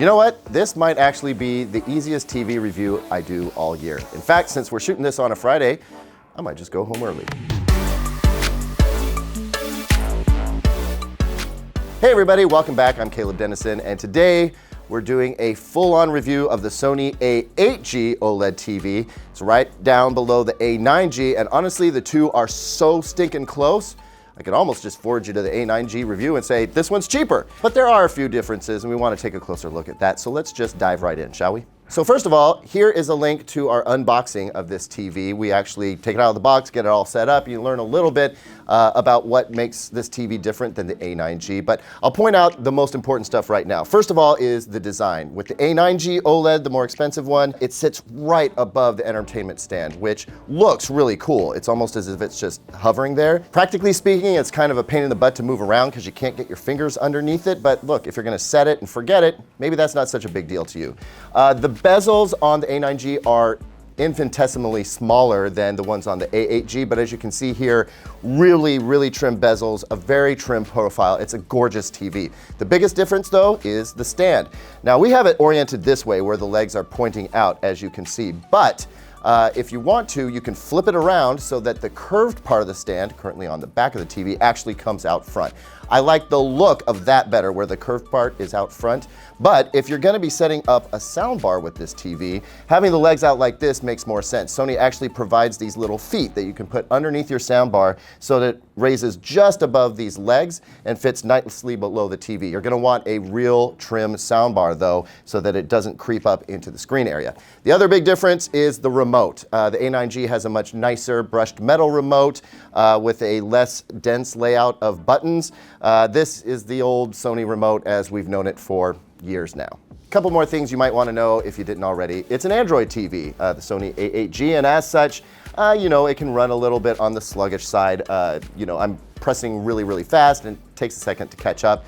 You know what? This might actually be the easiest TV review I do all year. In fact, since we're shooting this on a Friday, I might just go home early. Hey everybody, welcome back. I'm Caleb Dennison, and today we're doing a full-on review of the Sony A8G OLED TV. It's right down below the A9G, and honestly, the two are so stinking close. I could almost just forward you to the A9G review and say, this one's cheaper. But there are a few differences, and we want to take a closer look at that. So let's just dive right in, shall we? So first of all, here is a link to our unboxing of this TV. We actually take it out of the box, get it all set up. You learn a little bit about what makes this TV different than the A9G, but I'll point out the most important stuff right now. First of all is the design. With the A9G OLED, the more expensive one, it sits right above the entertainment stand, which looks really cool. It's almost as if it's just hovering there. Practically speaking, it's kind of a pain in the butt to move around because you can't get your fingers underneath it, but look, if you're gonna set it and forget it, maybe that's not such a big deal to you. The bezels on the A9G are infinitesimally smaller than the ones on the A8G, but as you can see here, really trim bezels, a very trim profile. It's a gorgeous TV. The biggest difference though is the stand. Now we have it oriented this way where the legs are pointing out, as you can see, but if you want to, you can flip it around so that the curved part of the stand, currently on the back of the TV, actually comes out front. I like the look of that better, where the curved part is out front. But if you're gonna be setting up a soundbar with this TV, having the legs out like this makes more sense. Sony actually provides these little feet that you can put underneath your soundbar so that it raises just above these legs and fits nicely below the TV. You're gonna want a real trim soundbar though, so that it doesn't creep up into the screen area. The other big difference is the remote. The A9G has a much nicer brushed metal remote with a less dense layout of buttons. This is the old Sony remote as we've known it for years now. A couple more things you might want to know if you didn't already. It's an Android TV, the Sony A8G, and as such, you know, it can run a little bit on the sluggish side. You know, I'm pressing really fast and it takes a second to catch up.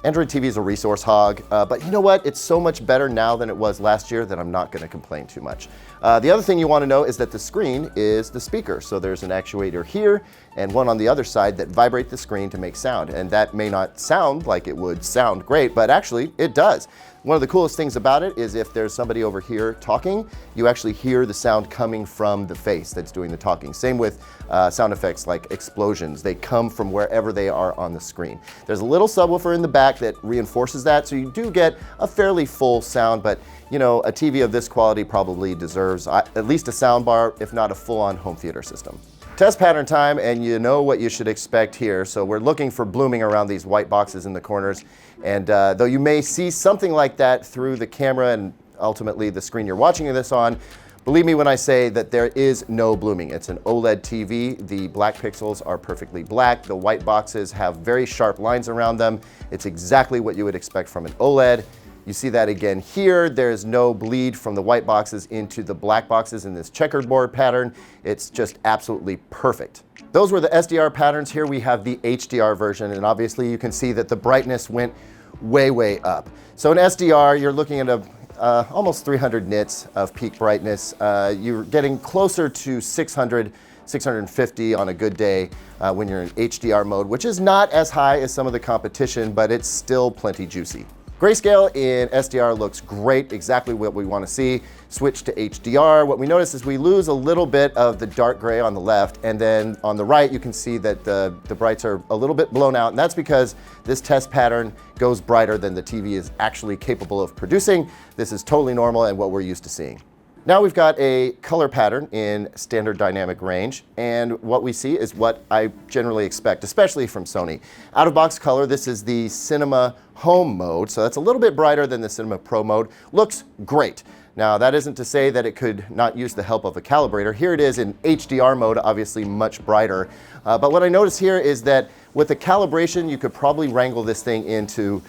Android TV is a resource hog, but you know what? It's so much better now than it was last year that I'm not going to complain too much. The other thing you want to know is that the screen is the speaker. So there's an actuator here and one on the other side that vibrate the screen to make sound. And that may not sound like it would sound great, but actually it does. One of the coolest things about it is if there's somebody over here talking, you actually hear the sound coming from the face that's doing the talking. Same with sound effects like explosions. They come from wherever they are on the screen. There's a little subwoofer in the back that reinforces that, so you do get a fairly full sound, but you know, a TV of this quality probably deserves at least a soundbar, if not a full-on home theater system. Test pattern time, and you know what you should expect here. So we're looking for blooming around these white boxes in the corners. And though you may see something like that through the camera and ultimately the screen you're watching this on, believe me when I say that there is no blooming. It's an OLED TV. The black pixels are perfectly black. The white boxes have very sharp lines around them. It's exactly what you would expect from an OLED. You see that again here. There's no bleed from the white boxes into the black boxes in this checkerboard pattern. It's just absolutely perfect. Those were the SDR patterns. Here we have the HDR version, and obviously you can see that the brightness went way up. So in SDR, you're looking at almost 300 nits of peak brightness. You're getting closer to 600, 650 on a good day when you're in HDR mode, which is not as high as some of the competition, but it's still plenty juicy. Grayscale in SDR looks great, exactly what we want to see. Switch to HDR. What we notice is we lose a little bit of the dark gray on the left, and then on the right you can see that the brights are a little bit blown out, and that's because this test pattern goes brighter than the TV is actually capable of producing. This is totally normal and what we're used to seeing. Now we've got a color pattern in standard dynamic range, and what we see is what I generally expect, especially from Sony. Out of box color, this is the Cinema Home mode, so that's a little bit brighter than the Cinema Pro mode. Looks great. Now that isn't to say that it could not use the help of a calibrator. Here it is in HDR mode, obviously much brighter. But what I notice here is that with the calibration, you could probably wrangle this thing into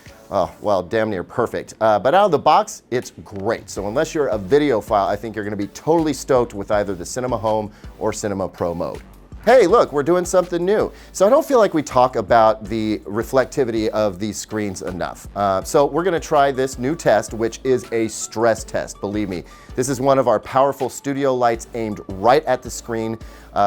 well, damn near perfect. But out of the box, it's great. So unless you're a videophile, I think you're gonna be totally stoked with either the Cinema Home or Cinema Pro mode. Hey, look, we're doing something new. So I don't feel like we talk about the reflectivity of these screens enough. So we're gonna try this new test, which is a stress test, believe me. This is one of our powerful studio lights aimed right at the screen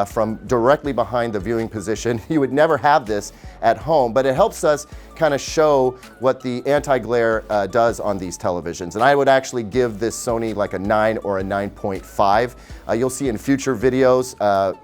from directly behind the viewing position. You would never have this at home, but it helps us kind of show what the anti-glare does on these televisions. And I would actually give this Sony like a 9 or a 9.5. You'll see in future videos,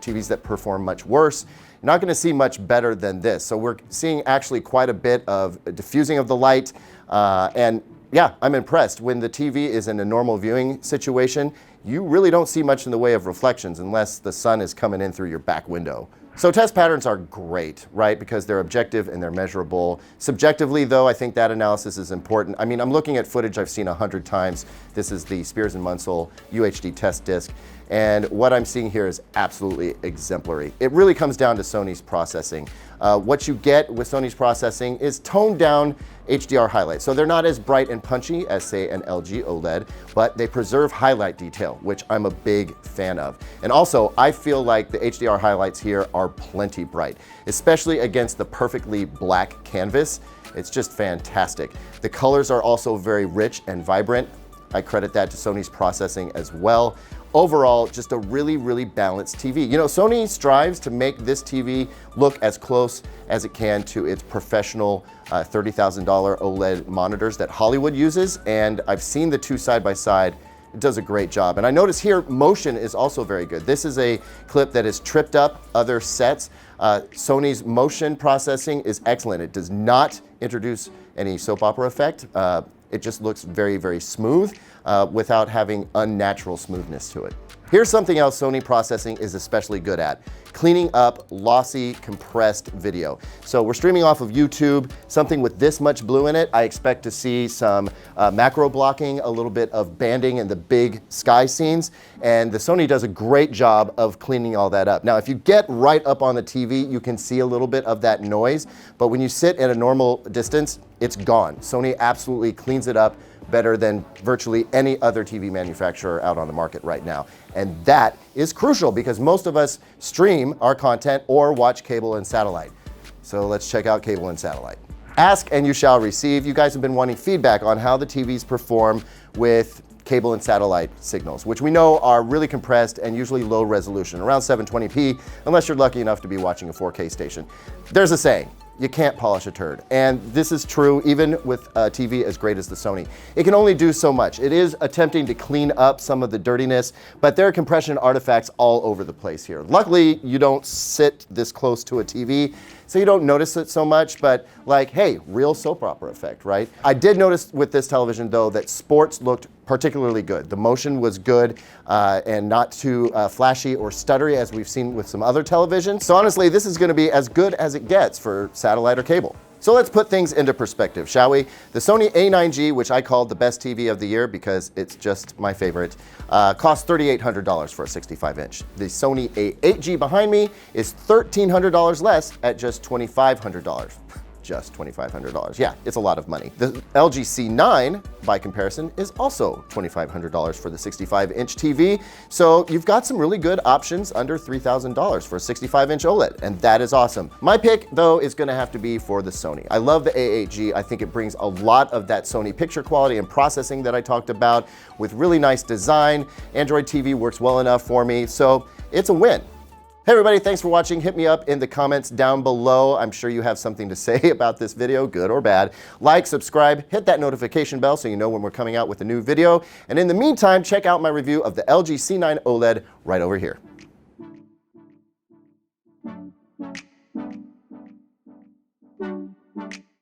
TVs that perform much worse. You're not going to see much better than this. So we're seeing actually quite a bit of diffusing of the light, and yeah, I'm impressed. When the TV is in a normal viewing situation, you really don't see much in the way of reflections unless the sun is coming in through your back window. So test patterns are great, right? Because they're objective and they're measurable. Subjectively, though, I think that analysis is important. I mean, I'm looking at footage I've seen 100 times. This is the Spears & Munsell UHD test disc. And what I'm seeing here is absolutely exemplary. It really comes down to Sony's processing. What you get with Sony's processing is toned down HDR highlights. So they're not as bright and punchy as, say, an LG OLED, but they preserve highlight detail, which I'm a big fan of. And also, I feel like the HDR highlights here are plenty bright, especially against the perfectly black canvas. It's just fantastic. The colors are also very rich and vibrant. I credit that to Sony's processing as well. Overall, just a really, really balanced TV. You know, Sony strives to make this TV look as close as it can to its professional $30,000 OLED monitors that Hollywood uses, and I've seen the two side by side. It does a great job. And I notice here, motion is also very good. This is a clip that has tripped up other sets. Sony's motion processing is excellent. It does not introduce any soap opera effect. It just looks very, very smooth without having unnatural smoothness to it. Here's something else Sony processing is especially good at: cleaning up lossy, compressed video. So we're streaming off of YouTube, something with this much blue in it. I expect to see some macro blocking, a little bit of banding in the big sky scenes, and the Sony does a great job of cleaning all that up. Now, if you get right up on the TV, you can see a little bit of that noise, but when you sit at a normal distance, it's gone. Sony absolutely cleans it up better than virtually any other TV manufacturer out on the market right now. And that is crucial because most of us stream our content or watch cable and satellite. So let's check out cable and satellite. Ask and you shall receive. You guys have been wanting feedback on how the TVs perform with cable and satellite signals, which we know are really compressed and usually low resolution, around 720p, unless you're lucky enough to be watching a 4K station. There's a saying: you can't polish a turd. And this is true even with a TV as great as the Sony. It can only do so much. It is attempting to clean up some of the dirtiness, but there are compression artifacts all over the place here. Luckily, you don't sit this close to a TV, so you don't notice it so much, but like, hey, real soap opera effect, right? I did notice with this television, though, that sports looked particularly good. The motion was good and not too flashy or stuttery as we've seen with some other televisions. So honestly, this is gonna be as good as it gets for satellite or cable. So let's put things into perspective, shall we? The Sony A9G, which I called the best TV of the year because it's just my favorite, cost $3,800 for a 65-inch. The Sony A8G behind me is $1,300 less at just $2,500. Just $2,500. Yeah, it's a lot of money. The LG C9, by comparison, is also $2,500 for the 65-inch TV. So you've got some really good options under $3,000 for a 65-inch OLED, and that is awesome. My pick, though, is gonna have to be for the Sony. I love the A8G. I think it brings a lot of that Sony picture quality and processing that I talked about with really nice design. Android TV works well enough for me, so it's a win. Hey everybody, thanks for watching. Hit me up in the comments down below. I'm sure you have something to say about this video, good or bad. Like, subscribe, hit that notification bell so you know when we're coming out with a new video. And in the meantime, check out my review of the LG C9 OLED right over here.